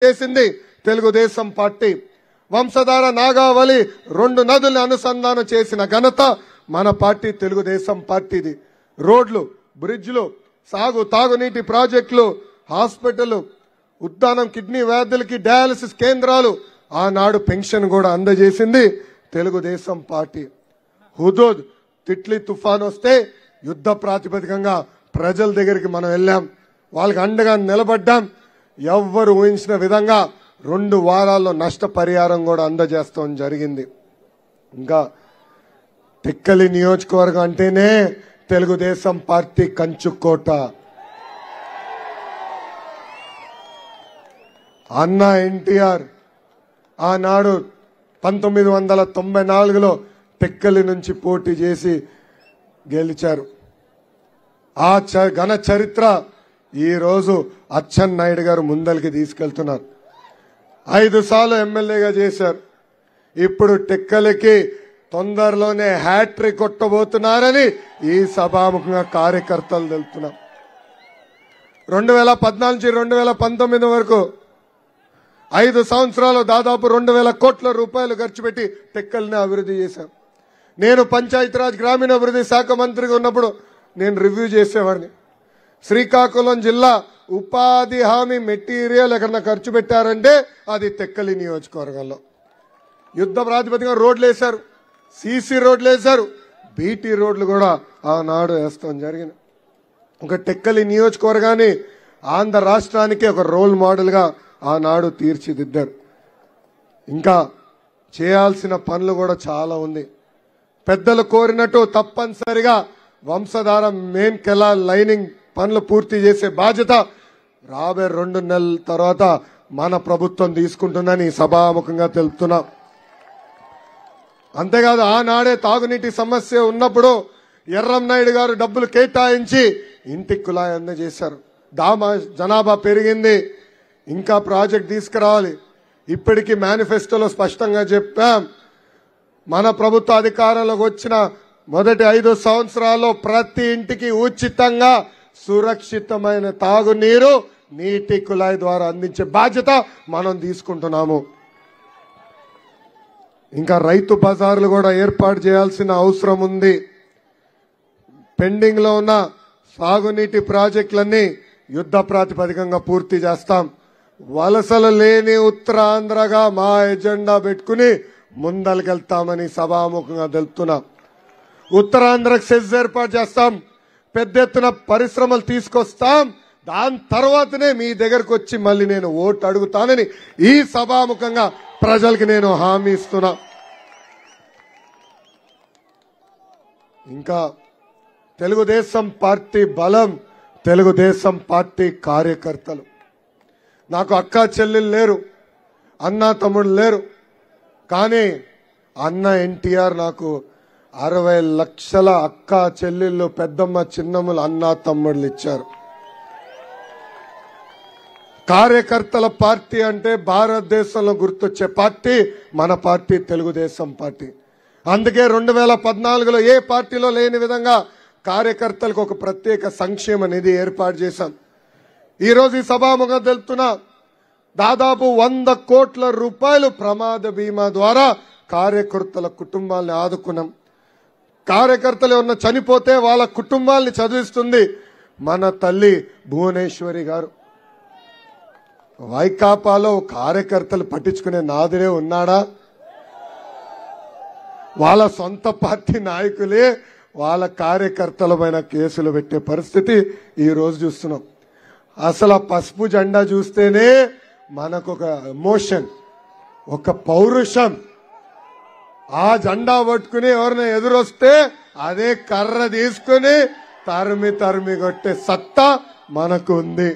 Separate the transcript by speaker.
Speaker 1: చేసింది తెలుగుదేశం పార్టీ. వంశధార నాగావళి 2 నదుల్ని అనుసంధానం చేసిన ఘనత మన పార్టీ తెలుగుదేశం పార్టీది. రోడ్లు, బ్రిడ్జ్లు, తాగునీటి ప్రాజెక్టులు, హాస్పిటల్, ఉద్దానం కిడ్నీ వ్యాధులకి డయాలసిస్ కేంద్రాలు, ఆనాడు పెన్షన్ కూడా అందజేసింది తెలుగుదేశం పార్టీ. హుదూద్ తిట్లీ తుఫాన్ వస్తే యుద్ధ ప్రాతిపదికంగా ప్రజల దగ్గరికి మనం వెళ్ళాం, వాళ్ళకి అండగా నిలబడ్డాం. ఎవ్వరు ఊహించిన విధంగా 2 వారాల్లో నష్టపరిహారం కూడా అందజేస్తాం జరిగింది. ఇంకా టెక్కలి నియోజకవర్గం అంటేనే తెలుగుదేశం పార్టీ కంచుకోట. అన్న ఎన్టీఆర్ ఆనాడు 1994లో టెక్కలి నుంచి పోటీ చేసి గెలిచారు. ఆ ఘన చరిత్ర ఈ రోజు అచ్చెన్నాయుడు గారు ముందరికి తీసుకెళ్తున్నారు. 5 సార్లు ఎమ్మెల్యేగా చేశారు. ఇప్పుడు టెక్కలికి తొందరలోనే హ్యాట్రిక్ కొట్టబోతున్నారని ఈ సభాముఖంగా కార్యకర్తలు తెలుపుతున్నాం. 2014 నుంచి 2019 వరకు 5 సంవత్సరాలు దాదాపు 2,000 కోట్ల రూపాయలు ఖర్చు పెట్టి టెక్కల్ని అభివృద్ధి చేశాం. నేను పంచాయతీరాజ్ గ్రామీణాభివృద్ధి శాఖ మంత్రిగా ఉన్నప్పుడు నేను రివ్యూ చేసేవాడిని. శ్రీకాకుళం జిల్లా ఉపాధి హామీ మెటీరియల్ ఎక్కడన్నా ఖర్చు పెట్టారంటే అది టెక్కలి నియోజకవర్గంలో. యుద్ధ ప్రాతిపదికగా రోడ్లు వేశారు, సీసీ రోడ్లు వేశారు, బీటీ రోడ్లు కూడా ఆనాడు వేస్తాం జరిగింది. ఒక టెక్కలి నియోజకవర్గాన్ని ఆంధ్ర రాష్ట్రానికి ఒక రోల్ మోడల్గా ఆనాడు తీర్చిదిద్దారు. ఇంకా చేయాల్సిన పనులు కూడా చాలా ఉంది. పెద్దలు కోరినట్టు తప్పనిసరిగా వంశధార మెయిన్ కెనాల్ లైనింగ్ పనులు పూర్తి చేసే బాధ్యత రాబోయే 2 నెలల తర్వాత మన ప్రభుత్వం తీసుకుంటుందని సభాముఖంగా తెలుపుతున్నాం. అంతేకాదు ఆనాడే తాగునీటి సమస్య ఉన్నప్పుడు ఎర్రంనాయుడు గారు డబ్బులు కేటాయించి ఇంటికి కుళాయి అందజేశారు. జనాభా పెరిగింది, ఇంకా ప్రాజెక్ట్ తీసుకురావాలి. ఇప్పటికీ మేనిఫెస్టోలో స్పష్టంగా చెప్పాం, మన ప్రభుత్వ అధికారంలోకి వచ్చిన మొదటి 5 సంవత్సరాల్లో ప్రతి ఇంటికి ఉచితంగా సురక్షితమైన తాగునీరు నీటి కుళాయి ద్వారా అందించే బాధ్యత మనం తీసుకుంటున్నాము. ఇంకా రైతు బజార్లు కూడా ఏర్పాటు చేయాల్సిన అవసరం ఉంది. పెండింగ్ లో ఉన్న సాగునీటి ప్రాజెక్టులన్నీ యుద్ధ ప్రాతిపదికంగా పూర్తి చేస్తాం. వలసలు లేని ఉత్తరాంధ్రగా మా ఎజెండా పెట్టుకుని ముందలకెళ్తామని సభాముఖంగా తెలుపుతున్నాం. ఉత్తరాంధ్రకు సెజ్ ఏర్పాటు చేస్తాం, పెద్ద ఎత్తున పరిశ్రమలు తీసుకొస్తాం. దాని తర్వాతనే మీ దగ్గరకు వచ్చి మళ్ళీ నేను ఓటు అడుగుతానని ఈ సభాముఖంగా ప్రజలకి నేను హామీ ఇస్తున్నా. ఇంకా తెలుగుదేశం పార్టీ బలం, తెలుగుదేశం పార్టీ కార్యకర్తలు. నాకు అక్కా చెల్లెలు లేరు, అన్నా తమ్ముడు లేరు, కానీ అన్న ఎన్టీఆర్ నాకు 60 లక్షల అక్కా చెల్లెళ్ళు, పెద్దమ్మ చిన్నమ్మలు, అన్నా తమ్ముళ్ళు ఇచ్చారు. కార్యకర్తల పార్టీ అంటే భారతదేశంలో గుర్తొచ్చే పార్టీ మన పార్టీ తెలుగుదేశం పార్టీ. అందుకే 2014లో ఏ పార్టీలో లేని విధంగా కార్యకర్తలకు ఒక ప్రత్యేక సంక్షేమ నిధి ఏర్పాటు చేశాం. ఈరోజు ఈ సభాముఖంగా తెలుపుతున్నా, దాదాపు 100 కోట్ల రూపాయలు ప్రమాద బీమా ద్వారా కార్యకర్తల కుటుంబాలను ఆదుకున్నాం. కార్యకర్తలు ఎవరన్నా చనిపోతే వాళ్ళ కుటుంబాలని చదివిస్తుంది మన తల్లి భువనేశ్వరి గారు. వైకాపాలో కార్యకర్తలు పట్టించుకునే నాదుడే ఉన్నాడా? వాళ్ళ సొంత పార్టీ నాయకులే వాళ్ళ కార్యకర్తల పైన కేసులు పెట్టే పరిస్థితి ఈ రోజు చూస్తున్నాం. అసలు ఆ పసుపు జెండా చూస్తేనే మనకు ఒక ఎమోషన్, ఒక పౌరుషం. ఆ జెండా పట్టుకుని ఎవరిని ఎదురొస్తే అదే కర్ర తీసుకుని తరిమి కొట్టే సత్తా మనకు ఉంది.